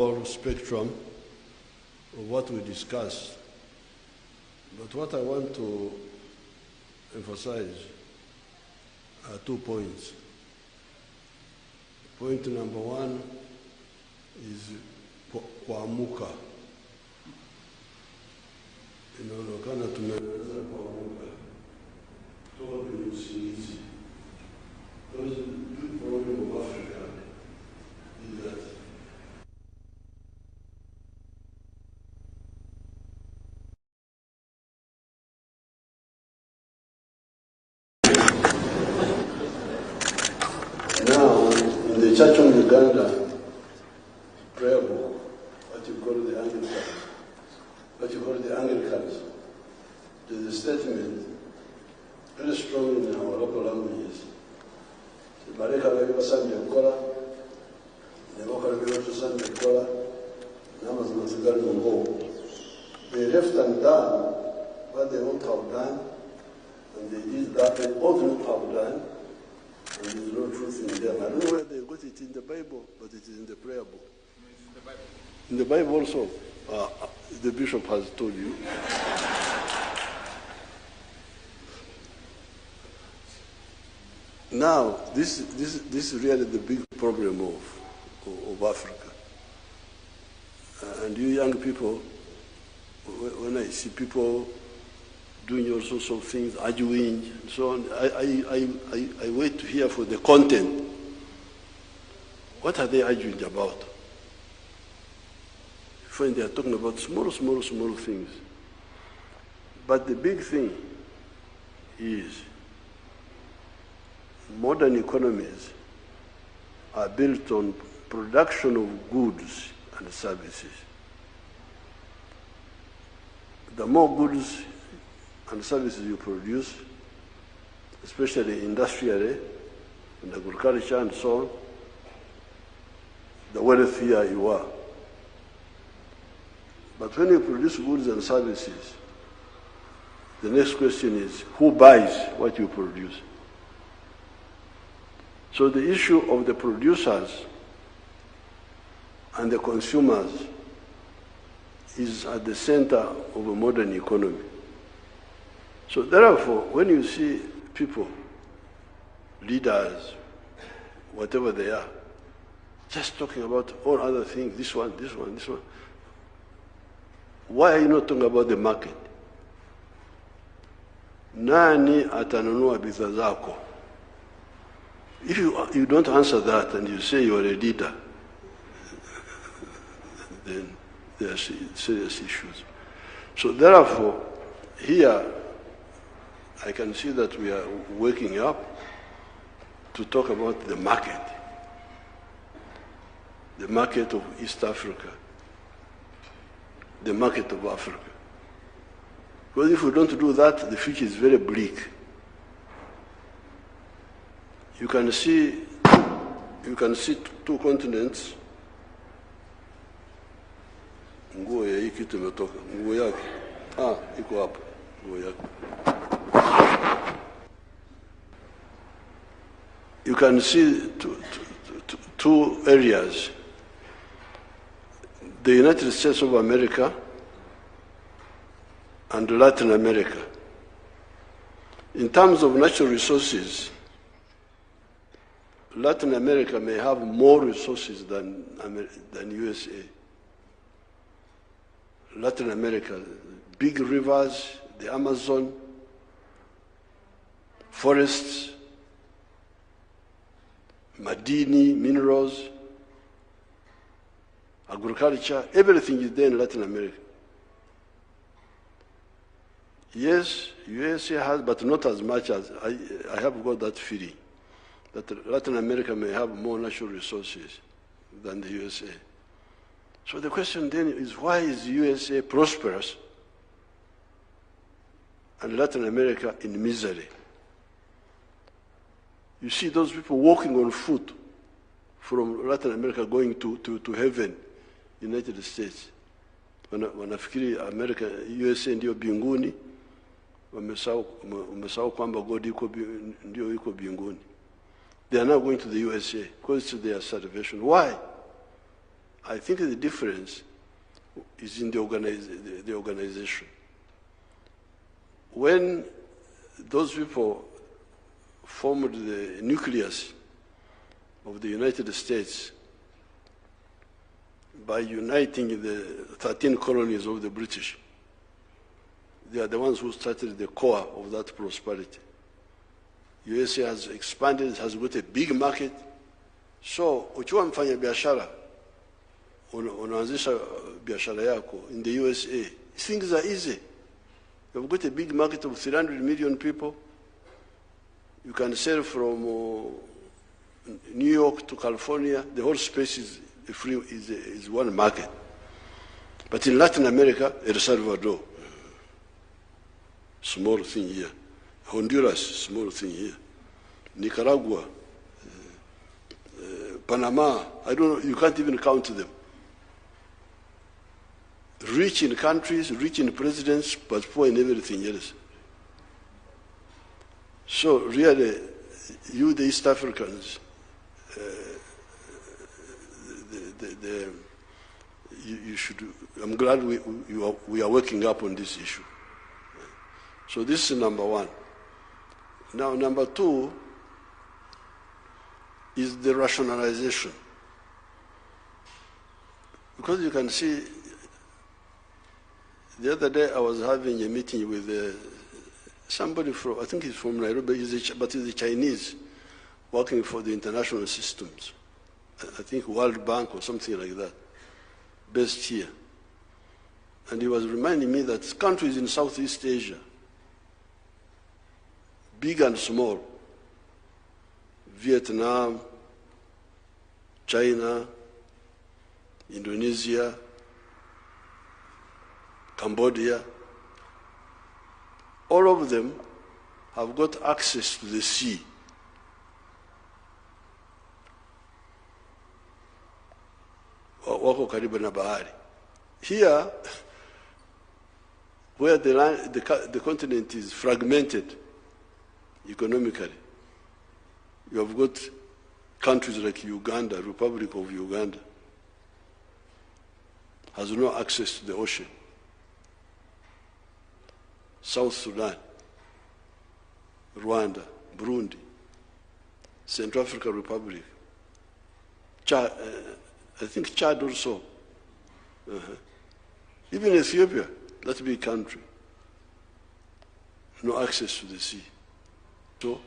whole spectrum of what we discussed. But what I want to emphasize are 2 points. Point number one is kuamuka. Inaonekana tumeanza kuamuka kutoka kwenye usingizi. Because the big problem of Africa is that now in the Church of Uganda prayer book, what you call the Anglicans, there's a statement very strong in our local languages. They left undone what they ought to have done, and they did that they ought not have done, and there's no truth in them. I don't know where they got it in the Bible, but it is in the prayer book. In the Bible also, the bishop has told you. Now, this is really the big problem of Africa. And you young people, when I see people doing all sorts of things, arguing and so on, I wait to hear for the content. What are they arguing about? When they are talking about small things. But the big thing is modern economies are built on production of goods and services. The more goods and services you produce, especially industrially, in agriculture and so on, the wealthier you are. But when you produce goods and services, the next question is, who buys what you produce? So the issue of the producers and the consumers is at the center of a modern economy. So therefore, when you see people, leaders, whatever they are, just talking about all other things, this one, why are you not talking about the market? Nani atanunua bidhaa zako? If you don't answer that and you say you are a leader, then there are serious issues. So therefore, here I can see that we are waking up to talk about the market of East Africa, the market of Africa. Because if we don't do that, the future is very bleak. You can see two continents. Nguo ya hii kitu imetoka. Nguo yake. Iko hapa. Nguo yake. You can see two areas. The United States of America and Latin America. In terms of natural resources, Latin America may have more resources than USA. Latin America, big rivers, the Amazon, forests, madini, minerals, agriculture, everything is there in Latin America. Yes, USA has, but not as much as, I have got that feeling, that Latin America may have more natural resources than the USA. So the question then is, why is USA prosperous and Latin America in misery? You see those people walking on foot from Latin America going to heaven, United States. Wanafikiri America, USA ndio binguni, wamesahau kwamba God ndio yuko binguni. They are now going to the USA because it's their salvation. Why? I think the difference is in the organization. When those people formed the nucleus of the United States by uniting the 13 colonies of the British, they are the ones who started the core of that prosperity. USA has expanded, has got a big market. So, ukiwa mfanya biashara, unaanzisha biashara yako in the USA, things are easy. You've got a big market of 300 million people. You can sell from New York to California. The whole space is one market. But in Latin America, El Salvador, small thing here. Honduras, small thing here. Nicaragua, Panama, I don't know, you can't even count them. Rich in countries, rich in presidents, but poor in everything else. So really, you, the East Africans, you should, I'm glad we are working up on this issue. So this is number one. Now, number two is the rationalization. Because you can see, the other day I was having a meeting with somebody from, I think he's from Nairobi, but he's a Chinese, working for the international systems. I think World Bank or something like that, based here. And he was reminding me that countries in Southeast Asia, big and small, Vietnam, China, Indonesia, Cambodia, all of them have got access to the sea. Wako karibu na bahari. Here, where the continent is fragmented economically, you have got countries like Uganda, Republic of Uganda, has no access to the ocean. South Sudan, Rwanda, Burundi, Central African Republic, Chad, I think Chad also. Even Ethiopia, that big country, no access to the sea. So,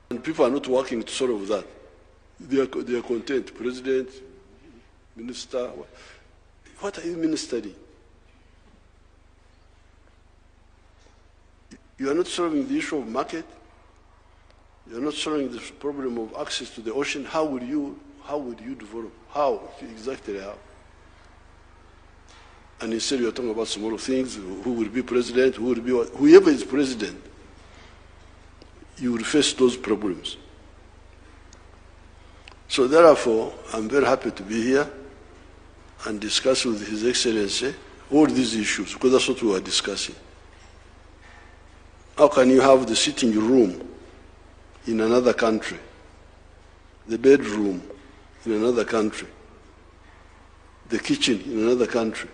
and people are not working to solve that. They are content. President, minister, what are you ministering? You are not solving the issue of market. You are not solving the problem of access to the ocean. How would you develop? How? Exactly how? And instead you are talking about small things, who will be president, who will be what, whoever is president, you will face those problems. So therefore, I'm very happy to be here and discuss with His Excellency all these issues, because that's what we are discussing. How can you have the sitting room in another country, the bedroom in another country, the kitchen in another country?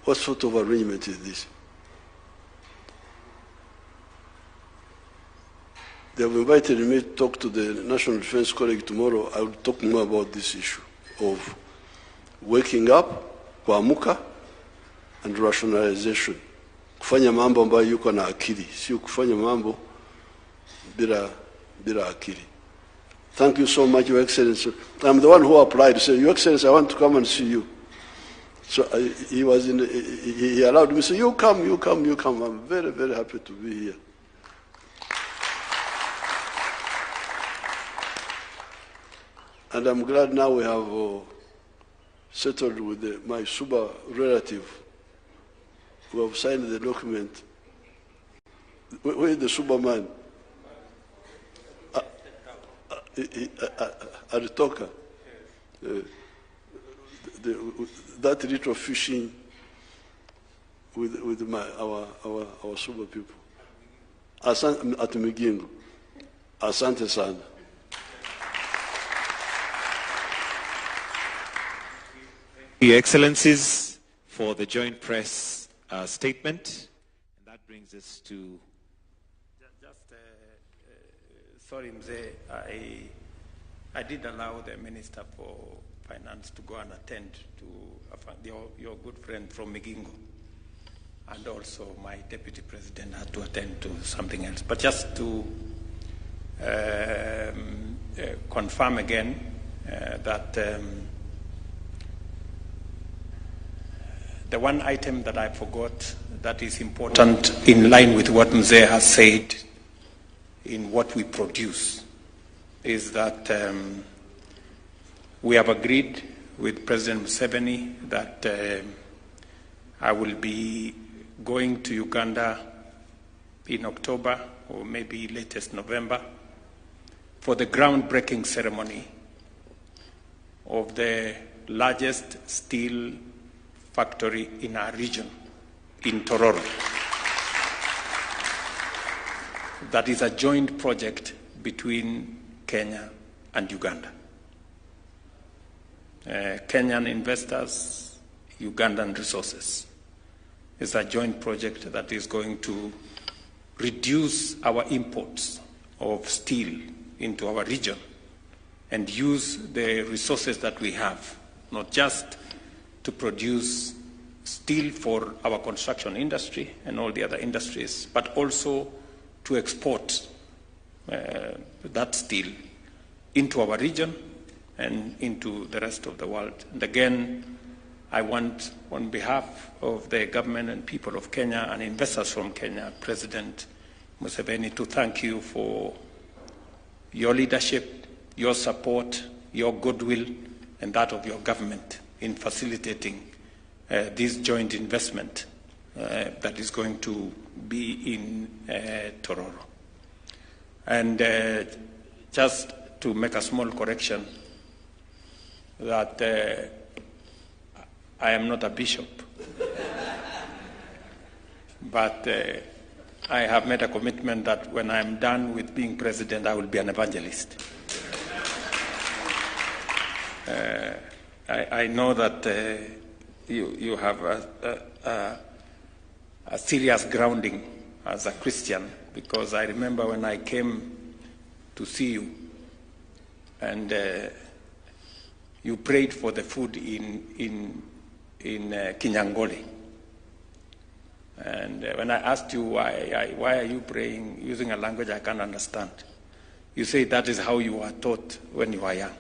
What sort of arrangement is this? They have invited me to talk to the National Defense College tomorrow. I will talk more about this issue of waking up, kuamuka, and rationalization. Kufanya mambo ambayo yuko na akili, sio kufanya mambo bila akili. Thank you so much, Your Excellency. I'm the one who applied to say, Your Excellency, I want to come and see you. So he allowed me to say, you come. I'm very, very happy to be here. And I'm glad now we have settled with my Suba relative who have signed the document. Where is the Suba man? Aritoka. That little fishing with our Suba people. At Migingo. Asante sana. Your Excellencies, for the joint press statement. And that brings us to... Sorry, Mzee, I did allow the Minister for Finance to go and attend to your good friend from Migingo. And also my Deputy President had to attend to something else. But just to confirm again that the one item that I forgot that is important in line with what Mzee has said in what we produce is that we have agreed with President Museveni that I will be going to Uganda in October or maybe latest November for the groundbreaking ceremony of the largest steel factory in our region, in Tororo. That is a joint project between Kenya and Uganda. Kenyan investors, Ugandan resources. It's a joint project that is going to reduce our imports of steel into our region and use the resources that we have, not just to produce steel for our construction industry and all the other industries, but also to export that steel into our region and into the rest of the world. And again, I want, on behalf of the government and people of Kenya and investors from Kenya, President Museveni, to thank you for your leadership, your support, your goodwill, and that of your government in facilitating this joint investment that is going to be in Tororo. And just to make a small correction, that I am not a bishop, but I have made a commitment that when I'm done with being president, I will be an evangelist. I know that you have a serious grounding as a Christian, because I remember when I came to see you and you prayed for the food in Kinyangoli. And when I asked you why are you praying using a language I can't understand, you say that is how you were taught when you were young.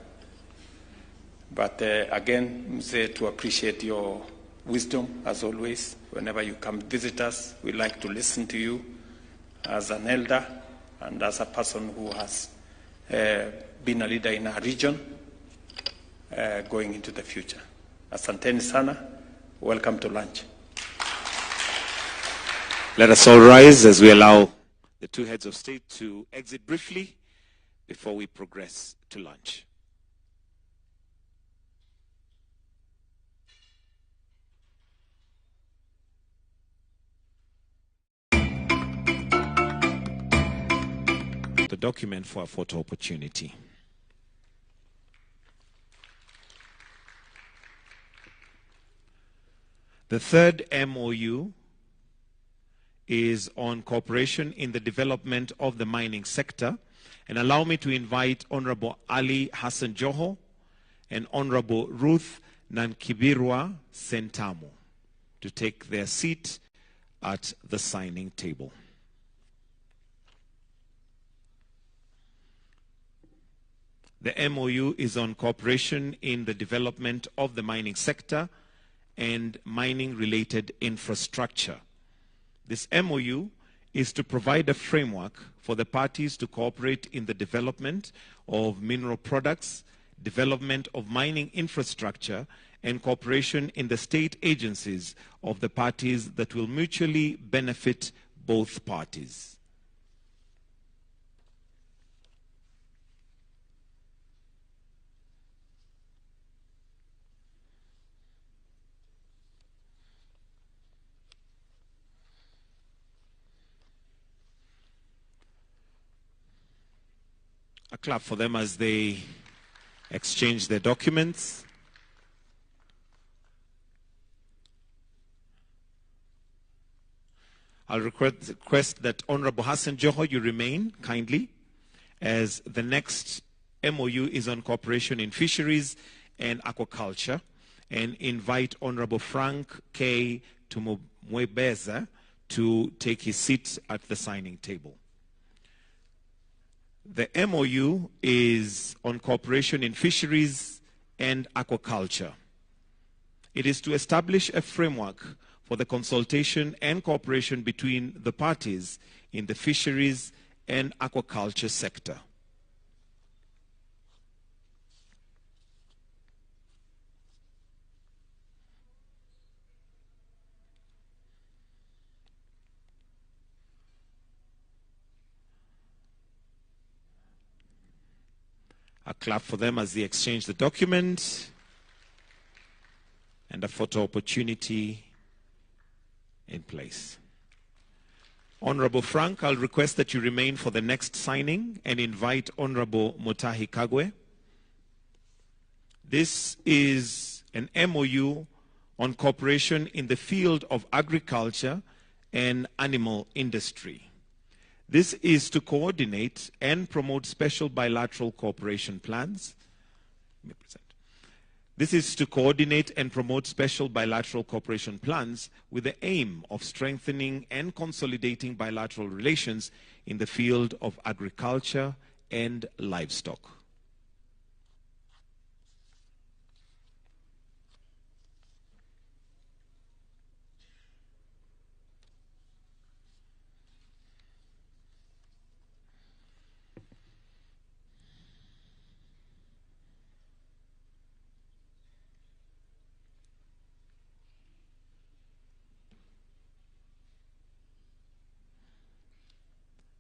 But again, Mzee, to appreciate your wisdom, as always. Whenever you come visit us, we like to listen to you as an elder and as a person who has been a leader in our region going into the future. Asanteni sana. Welcome to lunch. Let us all rise as we allow the two heads of state to exit briefly before we progress to lunch. The document for a photo opportunity. The third MOU is on cooperation in the development of the mining sector. And allow me to invite Honorable Ali Hassan Joho and Honorable Ruth Nankibirwa Sentamu to take their seat at the signing table. The MOU is on cooperation in the development of the mining sector and mining-related infrastructure. This MOU is to provide a framework for the parties to cooperate in the development of mineral products, development of mining infrastructure, and cooperation in the state agencies of the parties that will mutually benefit both parties. A clap for them as they exchange their documents. I'll request that Honorable Hassan Joho, you remain kindly, as the next MOU is on cooperation in fisheries and aquaculture, and invite Honorable Frank K. Tumwebeza to take his seat at the signing table. The MOU is on cooperation in fisheries and aquaculture. It is to establish a framework for the consultation and cooperation between the parties in the fisheries and aquaculture sector. A clap for them as they exchange the document, and a photo opportunity in place. Honorable Frank, I'll request that you remain for the next signing and invite Honorable Mutahi Kagwe. This is an MOU on cooperation in the field of agriculture and animal industry. This is to coordinate and promote special bilateral cooperation plans. This is to coordinate and promote special bilateral cooperation plans with the aim of strengthening and consolidating bilateral relations in the field of agriculture and livestock.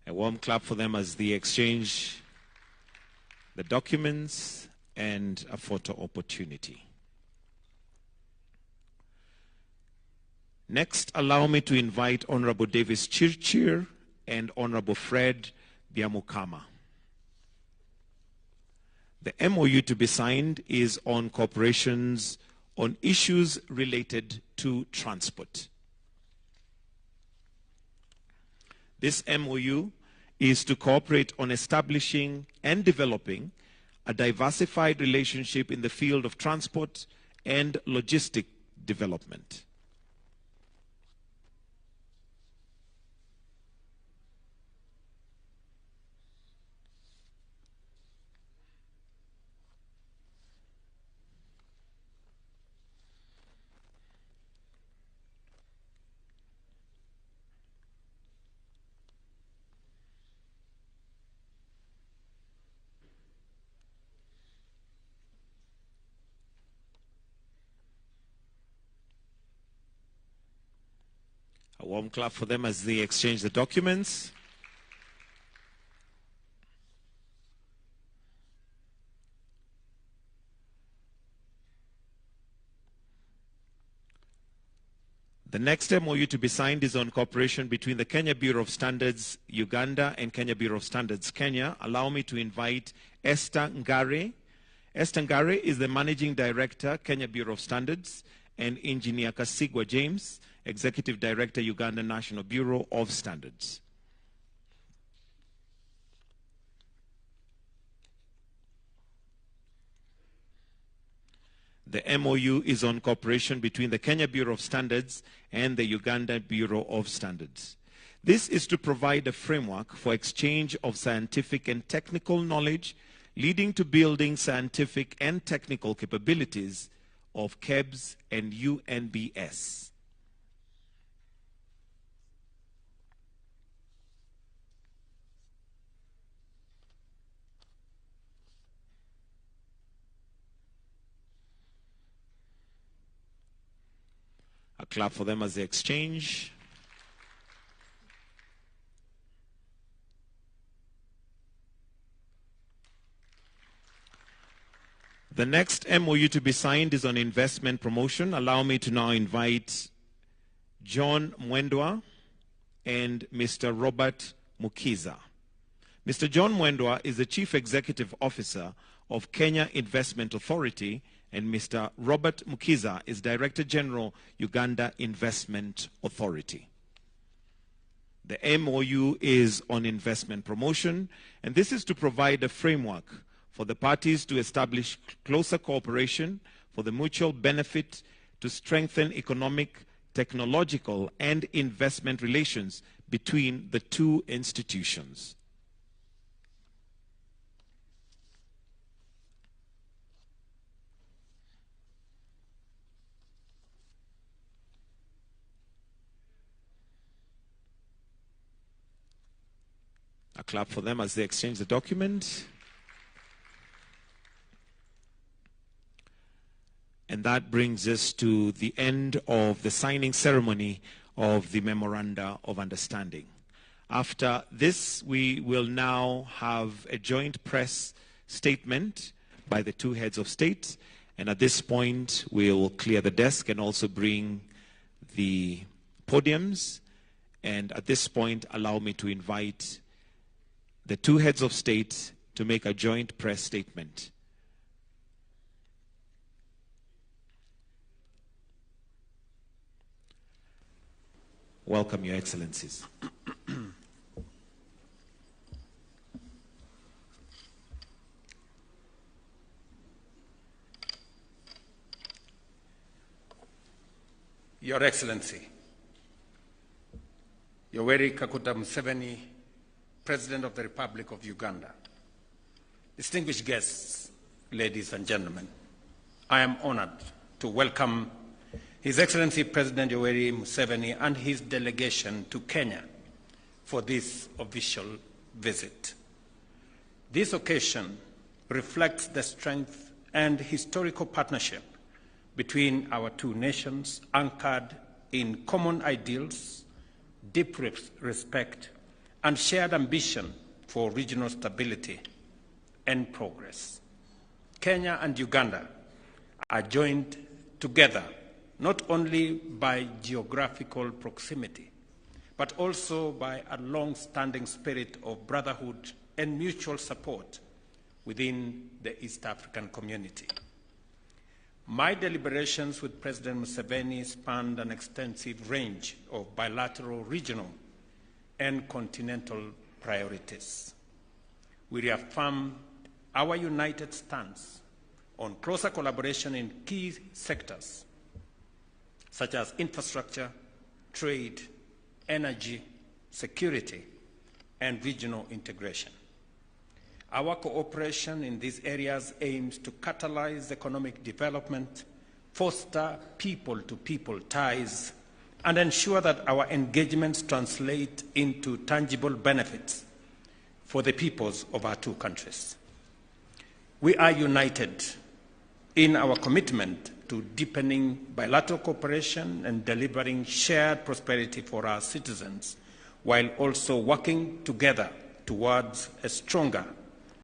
A warm clap for them as they exchange the documents and a photo opportunity. Next, allow me to invite Honorable Davis Chirchir and Honorable Fred Biamukama. The MOU to be signed is on cooperations on issues related to transport. This MOU is to cooperate on establishing and developing a diversified relationship in the field of transport and logistic development. A warm clap for them as they exchange the documents. The next MOU to be signed is on cooperation between the Kenya Bureau of Standards Uganda and Kenya Bureau of Standards Kenya. Allow me to invite Esther Ngare. Esther Ngare is the Managing Director, Kenya Bureau of Standards, and Engineer Kasigwa James, Executive Director, Uganda National Bureau of Standards. The MOU is on cooperation between the Kenya Bureau of Standards and the Uganda Bureau of Standards. This is to provide a framework for exchange of scientific and technical knowledge, leading to building scientific and technical capabilities of KEBS and UNBS. A clap for them as they exchange. The next MOU to be signed is on investment promotion. Allow me to now invite John Mwendwa and Mr. Robert Mukiza. Mr. John Mwendwa is the Chief Executive Officer of Kenya Investment Authority, and Mr. Robert Mukiza is Director General, Uganda Investment Authority. The MOU is on investment promotion, and this is to provide a framework for the parties to establish closer cooperation for the mutual benefit to strengthen economic, technological, and investment relations between the two institutions. A clap for them as they exchange the document. And that brings us to the end of the signing ceremony of the Memoranda of Understanding. After this, we will now have a joint press statement by the two heads of state. And at this point, we'll clear the desk and also bring the podiums. And at this point, allow me to invite the two heads of state to make a joint press statement. Welcome, Your Excellencies. Your Excellency, Yoweri Kaguta Museveni, President of the Republic of Uganda, distinguished guests, ladies and gentlemen, I am honored to welcome His Excellency President Yoweri Museveni and his delegation to Kenya for this official visit. This occasion reflects the strength and historical partnership between our two nations, anchored in common ideals, deep respect, and shared ambition for regional stability and progress. Kenya and Uganda are joined together not only by geographical proximity, but also by a long-standing spirit of brotherhood and mutual support within the East African community. My deliberations with President Museveni spanned an extensive range of bilateral, regional, and continental priorities. We reaffirm our united stance on closer collaboration in key sectors such as infrastructure, trade, energy, security, and regional integration. Our cooperation in these areas aims to catalyze economic development, foster people-to-people ties, and ensure that our engagements translate into tangible benefits for the peoples of our two countries. We are united in our commitment to deepening bilateral cooperation and delivering shared prosperity for our citizens, while also working together towards a stronger